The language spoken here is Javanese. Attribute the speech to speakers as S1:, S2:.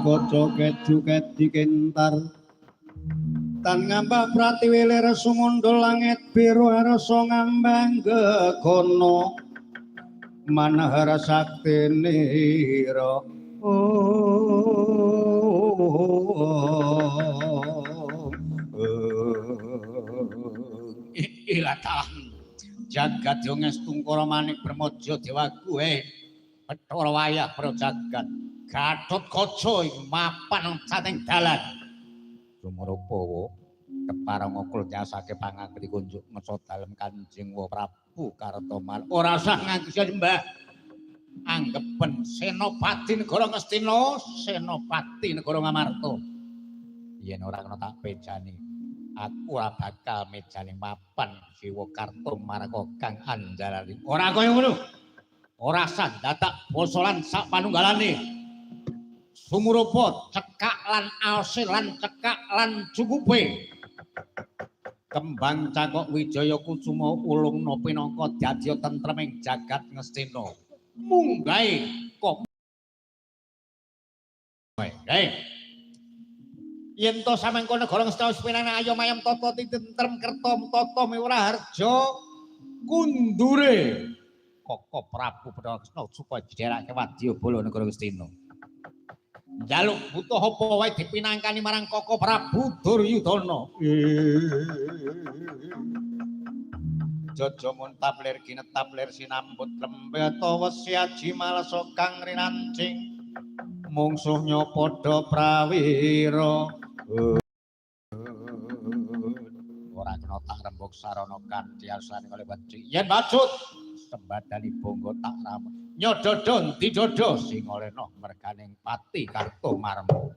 S1: Kaca keju dikentar tan ngambah pratiwilir sumundul langit biru rasa ngambang gegono manahara saktinira ilatah jagat yo ngestungkara manik bermojo dewaku Bathara wayah para jagat Gatotkaca mapan sating dalan Sumarapawa keparang ngukul nyasake pangangkri kunjuk ngeso dalem Kanjeng Prabu Kartomal ora usah ngangge Mbah anggepen senopati negara Ngastina senopati negara Ngamarta yen ora kena tak pejani aku ora bakal mejani mapan Siwa Kartomarga kang anjalane ora kaya ngono ora sah dadak basa lan sak panunggalane Sumurapa cekak lan aose lan cekak lan cukupe kembang cakok Wijaya Kusuma ulungna pinangka dadi tentreming jagat Ngastina munggahe kok yen to samengko negara Ngastina wis pinane ayo mayam tata tentrem kerta tata miwrah harja kundure Koko Prabu Bedana supaya didherake wadyabala negara Ngastina njaluk butuh apa wae dipinangkani marang Koko Prabu Duryudana. Jaja muntaplir ginetaplir sinambut lembeta wesi aji malasa kang rinancing mungsuhnya padha prawira. Ora kena tak rembug sarana kanthi asane kalih wadi. Yen maksud sembadani bangga tak ramah nyododo didodo sing olehna merganing Pati Kartomarma.